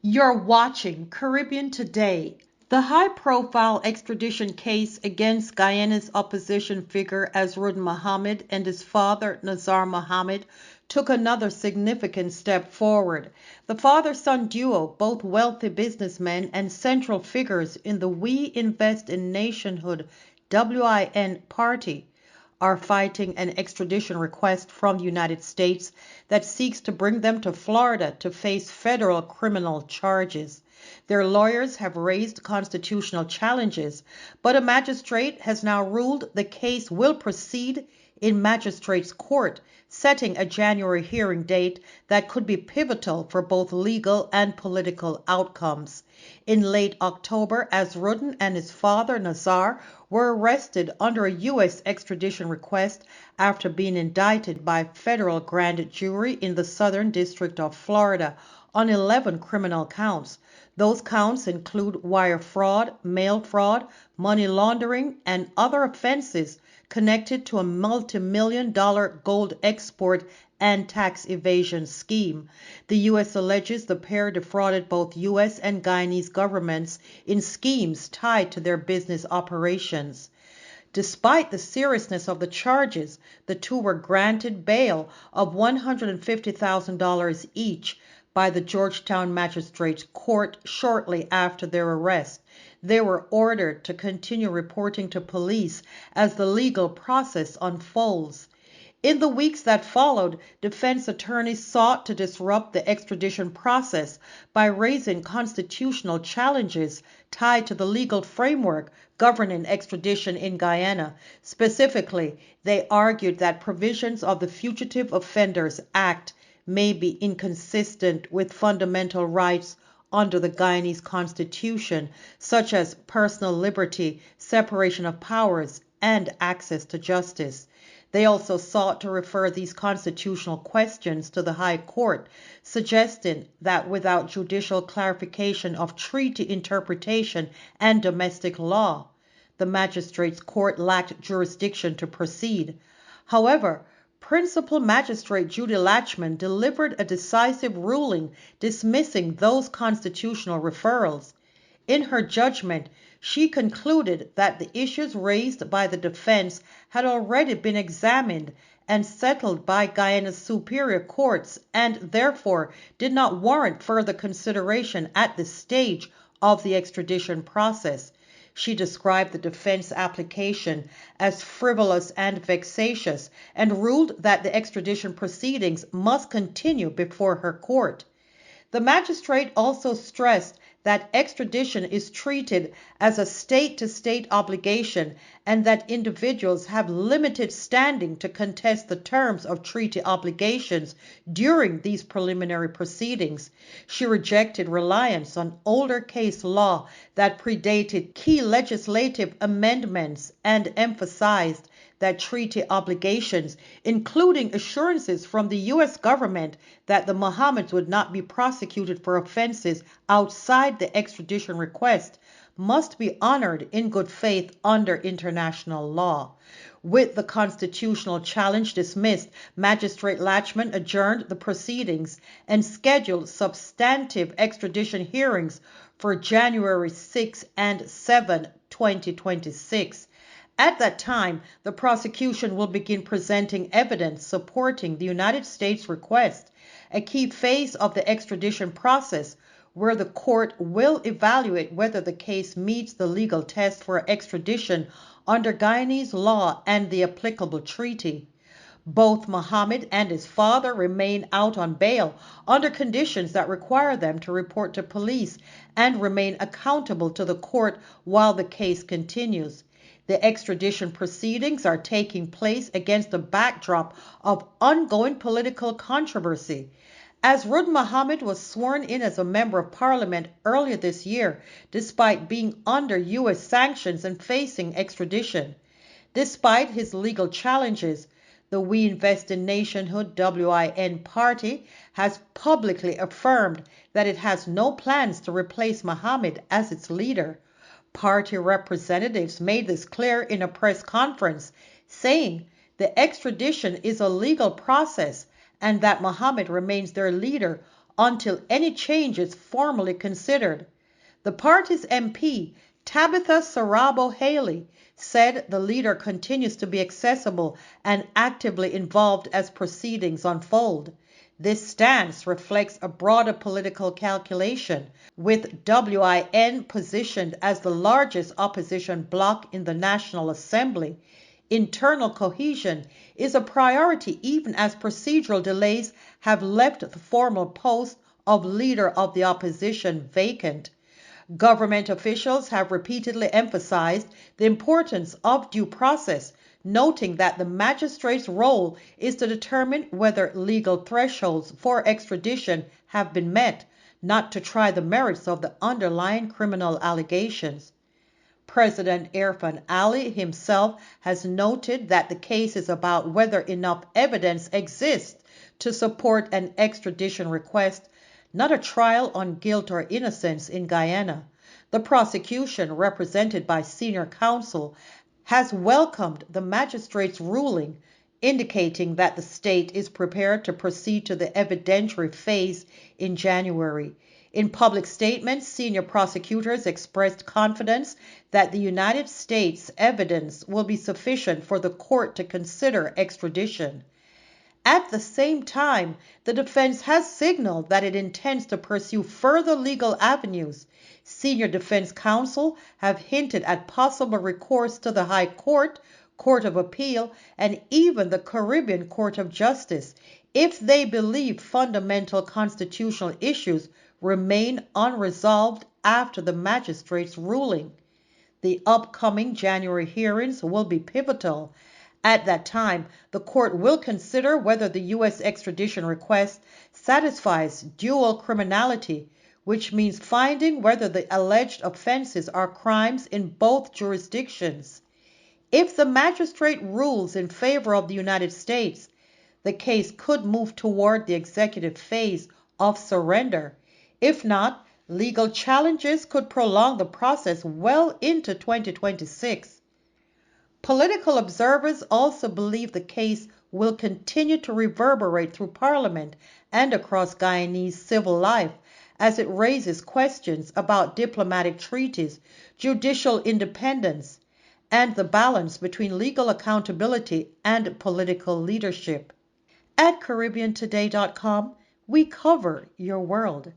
You're watching Caribbean Today. The high-profile extradition case against Guyana's opposition figure Azruddin Mohamed and his father Nazar Mohamed took another significant step forward. The father-son duo, both wealthy businessmen and central figures in the We Invest in Nationhood (WIN) party, are fighting an extradition request from the United States that seeks to bring them to Florida to face federal criminal charges. Their lawyers have raised constitutional challenges, but a magistrate has now ruled the case will proceed in magistrate's court, setting a January hearing date that could be pivotal for both legal and political outcomes. In late October, Azruddin and his father Nazar were arrested under a U.S. extradition request after being indicted by federal grand jury in the Southern District of Florida on 11 criminal counts. Those counts include wire fraud, mail fraud, money laundering, and other offenses connected to a multi-million-dollar gold export and tax evasion scheme. The U.S. alleges the pair defrauded both U.S. and Guyanese governments in schemes tied to their business operations. Despite the seriousness of the charges, the two were granted bail of $150,000 each by the Georgetown Magistrates Court shortly after their arrest. They were ordered to continue reporting to police as the legal process unfolds. In the weeks that followed, defense attorneys sought to disrupt the extradition process by raising constitutional challenges tied to the legal framework governing extradition in Guyana. Specifically, they argued that provisions of the Fugitive Offenders Act may be inconsistent with fundamental rights under the Guyanese constitution, such as personal liberty, separation of powers, and access to justice. They also sought to refer these constitutional questions to the High Court, suggesting that without judicial clarification of treaty interpretation and domestic law, the magistrates' court lacked jurisdiction to proceed. However, Principal Magistrate Judy Latchman delivered a decisive ruling dismissing those constitutional referrals. In her judgment, she concluded that the issues raised by the defense had already been examined and settled by Guyana's superior courts and therefore did not warrant further consideration at this stage of the extradition process. She described the defense application as frivolous and vexatious and ruled that the extradition proceedings must continue before her court. The magistrate also stressed that extradition is treated as a state-to-state obligation and that individuals have limited standing to contest the terms of treaty obligations during these preliminary proceedings. She rejected reliance on older case law that predated key legislative amendments and emphasized that treaty obligations, including assurances from the U.S. government that the Mohammeds would not be prosecuted for offenses outside the extradition request, must be honored in good faith under international law. With the constitutional challenge dismissed, Magistrate Latchman adjourned the proceedings and scheduled substantive extradition hearings for January 6 and 7, 2026. At that time, the prosecution will begin presenting evidence supporting the United States request, a key phase of the extradition process where the court will evaluate whether the case meets the legal test for extradition under Guyanese law and the applicable treaty. Both Mohamed and his father remain out on bail under conditions that require them to report to police and remain accountable to the court while the case continues. The extradition proceedings are taking place against a backdrop of ongoing political controversy. Azruddin Mohamed was sworn in as a member of parliament earlier this year, despite being under U.S. sanctions and facing extradition. Despite his legal challenges, the We Invest in Nationhood (WIN) party has publicly affirmed that it has no plans to replace Mohamed as its leader. Party representatives made this clear in a press conference, saying the extradition is a legal process and that Mohamed remains their leader until any change is formally considered. The party's MP, Tabitha Sarabo Haley, said the leader continues to be accessible and actively involved as proceedings unfold. This stance reflects a broader political calculation, with WIN positioned as the largest opposition bloc in the National Assembly. Internal cohesion is a priority even as procedural delays have left the formal post of leader of the opposition vacant. Government officials have repeatedly emphasized the importance of due process, noting that the magistrate's role is to determine whether legal thresholds for extradition have been met, not to try the merits of the underlying criminal allegations. President Irfan Ali himself has noted that the case is about whether enough evidence exists to support an extradition request, not a trial on guilt or innocence in Guyana. The prosecution, represented by senior counsel, has welcomed the magistrate's ruling, indicating that the state is prepared to proceed to the evidentiary phase in January. In public statements, senior prosecutors expressed confidence that the United States evidence will be sufficient for the court to consider extradition. At the same time, the defense has signaled that it intends to pursue further legal avenues. Senior defense counsel have hinted at possible recourse to the High Court, Court of Appeal, and even the Caribbean Court of Justice if they believe fundamental constitutional issues remain unresolved after the magistrate's ruling. The upcoming January hearings will be pivotal. At that time, the court will consider whether the U.S. extradition request satisfies dual criminality, which means finding whether the alleged offenses are crimes in both jurisdictions. If the magistrate rules in favor of the United States, the case could move toward the executive phase of surrender. If not, legal challenges could prolong the process well into 2026. Political observers also believe the case will continue to reverberate through Parliament and across Guyanese civil life as it raises questions about diplomatic treaties, judicial independence, and the balance between legal accountability and political leadership. At CaribbeanToday.com, we cover your world.